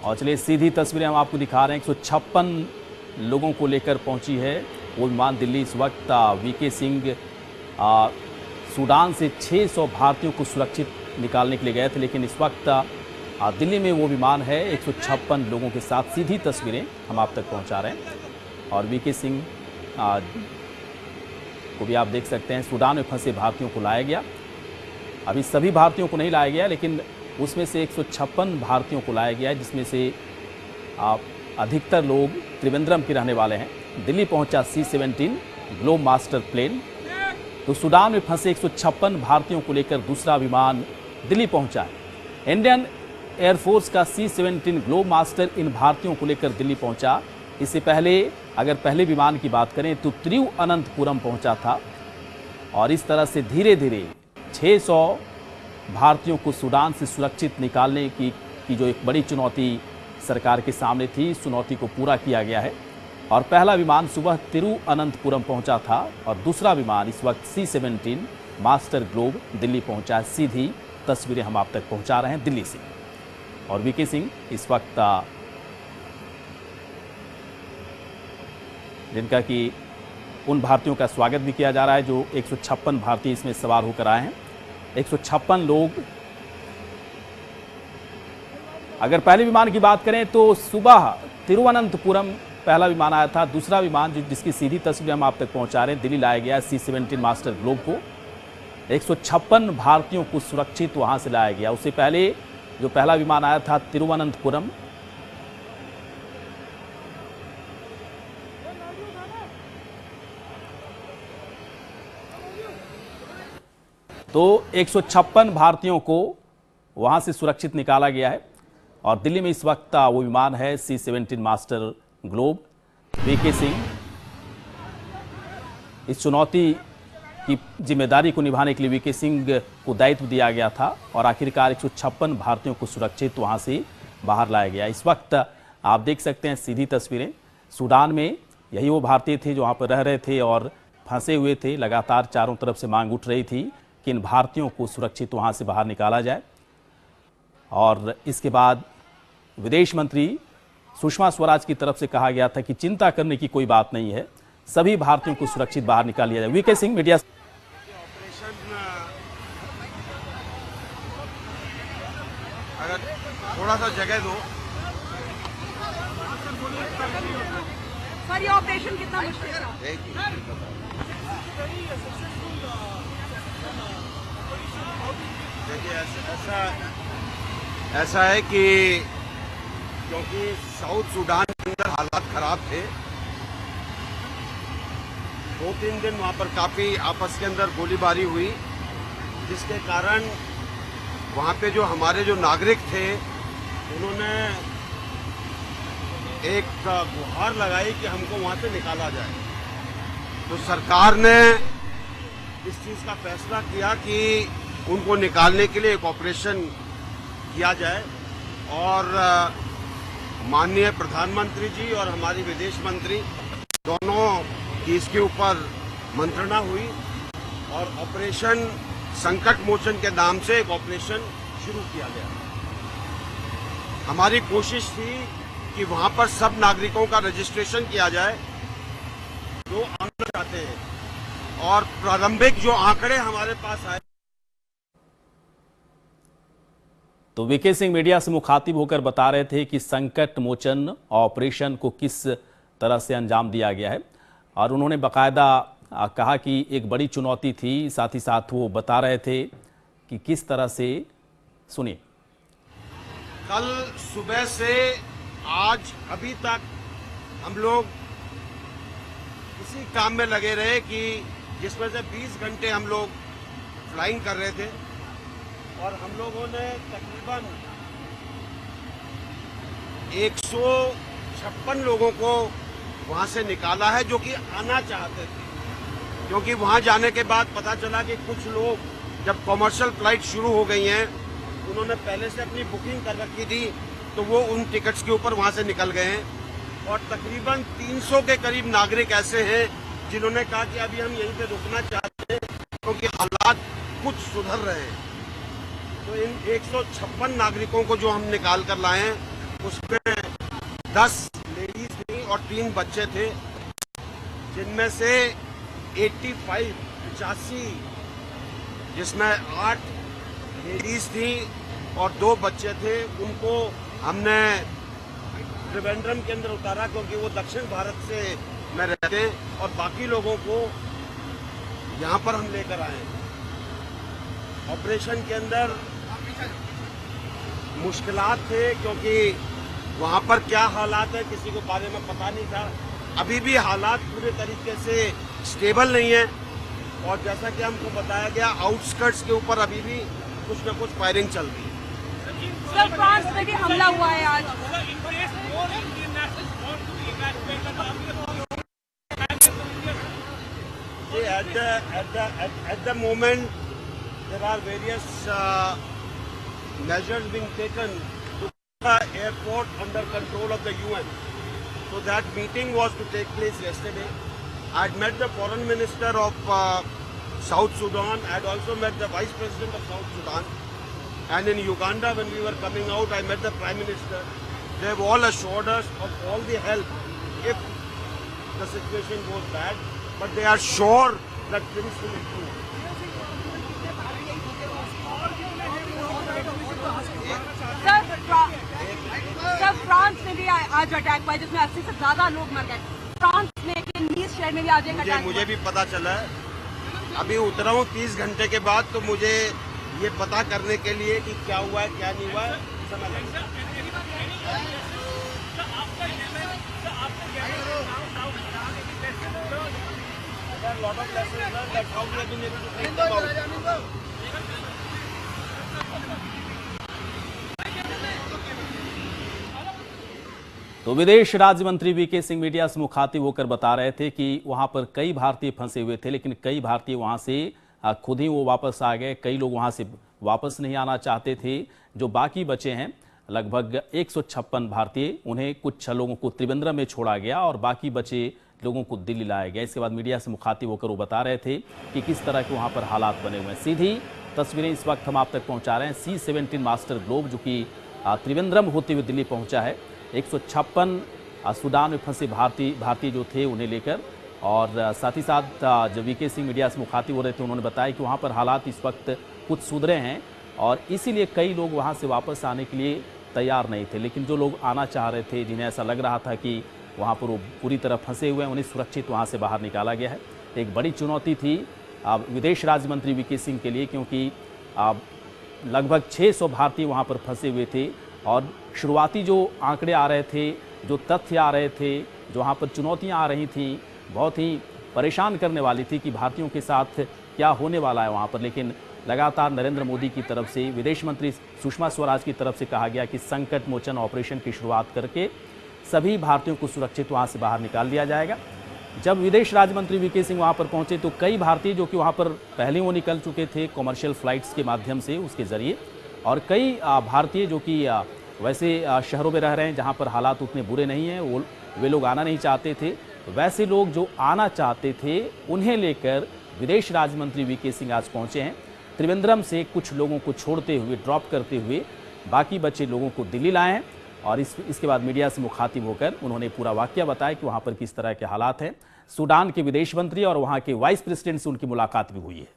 और चलिए सीधी तस्वीरें हम आपको दिखा रहे हैं। 156 लोगों को लेकर पहुंची है वो विमान दिल्ली। इस वक्त वीके सिंह सूडान से 600 भारतीयों को सुरक्षित निकालने के लिए गए थे, लेकिन इस वक्त दिल्ली में वो विमान है 156 लोगों के साथ। सीधी तस्वीरें हम आप तक पहुंचा रहे हैं। और वीके सिंह को भी आप देख सकते हैं। सूडान में फंसे भारतीयों को लाया गया। अभी सभी भारतीयों को नहीं लाया गया, लेकिन उसमें से 156 भारतीयों को लाया गया है, जिसमें से अधिकतर लोग त्रिवेंद्रम के रहने वाले हैं। दिल्ली पहुंचा C-17 ग्लोब मास्टर प्लेन। तो सूडान में फंसे 156 भारतीयों को लेकर दूसरा विमान दिल्ली पहुंचा है। इंडियन एयरफोर्स का C-17 ग्लोब मास्टर इन भारतीयों को लेकर दिल्ली पहुंचा। इससे पहले अगर पहले विमान की बात करें तो तिरुवनंतपुरम पहुंचा था। और इस तरह से धीरे धीरे 600 भारतीयों को सूडान से सुरक्षित निकालने की जो एक बड़ी चुनौती सरकार के सामने थी, इस चुनौती को पूरा किया गया है। और पहला विमान सुबह तिरुवनंतपुरम पहुंचा था और दूसरा विमान इस वक्त C-17 मास्टर ग्लोब दिल्ली पहुंचा है। सीधी तस्वीरें हम आप तक पहुंचा रहे हैं दिल्ली से। और वीके सिंह इस वक्त जिनका कि उन भारतीयों का स्वागत भी किया जा रहा है जो 156 भारतीय इसमें सवार होकर आए हैं। 156 लोग। अगर पहले विमान की बात करें तो सुबह तिरुवनंतपुरम पहला विमान आया था। दूसरा विमान जिसकी सीधी तस्वीर हम आप तक पहुंचा रहे हैं, दिल्ली लाया गया C-17 मास्टर ग्लोब को। 156 भारतीयों को सुरक्षित वहां से लाया गया। उससे पहले जो पहला विमान आया था तिरुवनंतपुरम, तो 156 भारतीयों को वहां से सुरक्षित निकाला गया है। और दिल्ली में इस वक्त वो विमान है C-17 master globe. VK Singh इस चुनौती की जिम्मेदारी को निभाने के लिए वीके सिंह को दायित्व दिया गया था और आखिरकार 156 भारतीयों को सुरक्षित वहां से बाहर लाया गया। इस वक्त आप देख सकते हैं सीधी तस्वीरें। सूडान में यही वो भारतीय थे जो वहां पर रह रहे थे और फंसे हुए थे। लगातार चारों तरफ से मांग उठ रही थी कि इन भारतीयों को सुरक्षित वहां से बाहर निकाला जाए। और इसके बाद विदेश मंत्री सुषमा स्वराज की तरफ से कहा गया था कि चिंता करने की कोई बात नहीं है, सभी भारतीयों को सुरक्षित बाहर निकाल लिया जाए। वीके सिंह मीडिया। अगर थोड़ा सा जगह दो। सर, ये ऑपरेशन कितना मुश्किल था? देखिए ऐसा है कि क्योंकि साउथ सूडान के अंदर हालात खराब थे, 2-3 दिन वहाँ पर काफ़ी आपस के अंदर गोलीबारी हुई, जिसके कारण वहाँ पे जो हमारे जो नागरिक थे उन्होंने एक गुहार लगाई कि हमको वहाँ से निकाला जाए। तो सरकार ने इस चीज़ का फैसला किया कि उनको निकालने के लिए एक ऑपरेशन किया जाए। और माननीय प्रधानमंत्री जी और हमारी विदेश मंत्री दोनों की इसके ऊपर मंत्रणा हुई और ऑपरेशन संकट मोचन के नाम से एक ऑपरेशन शुरू किया गया। हमारी कोशिश थी कि वहां पर सब नागरिकों का रजिस्ट्रेशन किया जाए जो आना चाहते हैं। और प्रारंभिक जो आंकड़े हमारे पास आए, तो वीके सिंह मीडिया से मुखातिब होकर बता रहे थे कि संकट मोचन ऑपरेशन को किस तरह से अंजाम दिया गया है। और उन्होंने बाकायदा कहा कि एक बड़ी चुनौती थी, साथ ही साथ वो बता रहे थे कि किस तरह से। सुनिए। कल सुबह से आज अभी तक हम लोग इसी काम में लगे रहे कि जिसमें से 20 घंटे हम लोग फ्लाइंग कर रहे थे और हम लोगों ने तकरीबन 156 लोगों को वहां से निकाला है जो कि आना चाहते थे। क्योंकि वहां जाने के बाद पता चला कि कुछ लोग जब कॉमर्शियल फ्लाइट शुरू हो गई हैं, उन्होंने पहले से अपनी बुकिंग कर रखी थी, तो वो उन टिकट्स के ऊपर वहां से निकल गए हैं। और तकरीबन 300 के करीब नागरिक ऐसे हैं जिन्होंने कहा कि अभी हम यहीं पे रुकना चाहते हैं क्योंकि हालात कुछ सुधर रहे हैं। तो इन 156 नागरिकों को जो हम निकाल कर लाए हैं उसमें 10 लेडीज थी और 3 बच्चे थे, जिनमें से 85 जिसमें 8 लेडीज थी और 2 बच्चे थे, उनको हमने त्रिवेंद्रम के अंदर उतारा क्योंकि वो दक्षिण भारत से में रहते हैं, और बाकी लोगों को यहाँ पर हम लेकर आए। ऑपरेशन के अंदर मुश्किलात थे क्योंकि वहाँ पर क्या हालात है किसी को बारे में पता नहीं था। अभी भी हालात पूरे तरीके से स्टेबल नहीं है, और जैसा कि हमको बताया गया आउटस्कर्ट्स के ऊपर अभी भी कुछ न कुछ फायरिंग चल रही है। सर, फ्रांस में भी हमला हुआ है आज। At the moment, there are various measures being taken to put the airport under control of the UN. So that meeting was to take place yesterday. I had met the foreign minister of South Sudan. I had also met the vice president of South Sudan. And in Uganda, when we were coming out, I met the prime minister. They have all assured us of all the help if the situation goes bad. But they are sure that things will improve. Sir, France में भी आज attack हुआ जिसमें 80 से ज्यादा लोग मर गए। फ्रांस में नीस शहर में भी आज एक अटैक मुझे भी पता चला है। अभी उतरा हूँ 30 घंटे के बाद, तो मुझे ये पता करने के लिए कि क्या हुआ है क्या नहीं हुआ है समय लगेगा। तो विदेश राज्य मंत्री वीके सिंह मीडिया से मुखातिब होकर बता रहे थे कि वहां पर कई भारतीय फंसे हुए थे, लेकिन कई भारतीय वहां से खुद ही वो वापस आ गए। कई लोग वहां से वापस नहीं आना चाहते थे। जो बाकी बचे हैं लगभग 156 भारतीय, उन्हें कुछ लोगों को त्रिवेंद्रम में छोड़ा गया और बाकी बचे लोगों को दिल्ली लाया गया। इसके बाद मीडिया से मुखातिब होकर वो बता रहे थे कि किस तरह के वहां पर हालात बने हुए हैं। सीधी तस्वीरें इस वक्त हम आप तक पहुंचा रहे हैं। C-17 मास्टर ग्लोब जो कि त्रिवेंद्रम होते हुए दिल्ली पहुंचा है, 156 सूडान में फंसे भारतीय जो थे उन्हें लेकर। और साथ ही साथ जब वीके सिंह मीडिया से मुखातिब हो रहे थे, उन्होंने बताया कि वहाँ पर हालात इस वक्त कुछ सुधरे हैं और इसीलिए कई लोग वहाँ से वापस आने के लिए तैयार नहीं थे। लेकिन जो लोग आना चाह रहे थे, जिन्हें ऐसा लग रहा था कि वहाँ पर वो पूरी तरह फंसे हुए हैं, उन्हें सुरक्षित वहाँ से बाहर निकाला गया है। एक बड़ी चुनौती थी विदेश राज्य मंत्री वीके सिंह के लिए, क्योंकि लगभग 600 भारतीय वहाँ पर फंसे हुए थे और शुरुआती जो आंकड़े आ रहे थे, जो तथ्य आ रहे थे, जो वहाँ पर चुनौतियाँ आ रही थीं, बहुत ही परेशान करने वाली थी कि भारतीयों के साथ क्या होने वाला है वहाँ पर। लेकिन लगातार नरेंद्र मोदी की तरफ से, विदेश मंत्री सुषमा स्वराज की तरफ से कहा गया कि संकट मोचन ऑपरेशन की शुरुआत करके सभी भारतीयों को सुरक्षित वहाँ से बाहर निकाल दिया जाएगा। जब विदेश राज्य मंत्री वीके सिंह वहाँ पर पहुँचे तो कई भारतीय जो कि वहाँ पर पहले वो निकल चुके थे कॉमर्शियल फ्लाइट्स के माध्यम से, उसके ज़रिए, और कई भारतीय जो कि वैसे शहरों में रह रहे हैं जहाँ पर हालात उतने बुरे नहीं हैं, वे लोग आना नहीं चाहते थे। वैसे लोग जो आना चाहते थे उन्हें लेकर विदेश राज्य मंत्री वीके सिंह आज पहुँचे हैं। त्रिवेंद्रम से कुछ लोगों को छोड़ते हुए, ड्रॉप करते हुए बाकी बचे लोगों को दिल्ली लाए हैं और इसके बाद मीडिया से मुखातिब होकर उन्होंने पूरा वाकया बताया कि वहाँ पर किस तरह के हालात हैं। सूडान के विदेश मंत्री और वहाँ के वाइस प्रेसिडेंट से उनकी मुलाकात भी हुई है।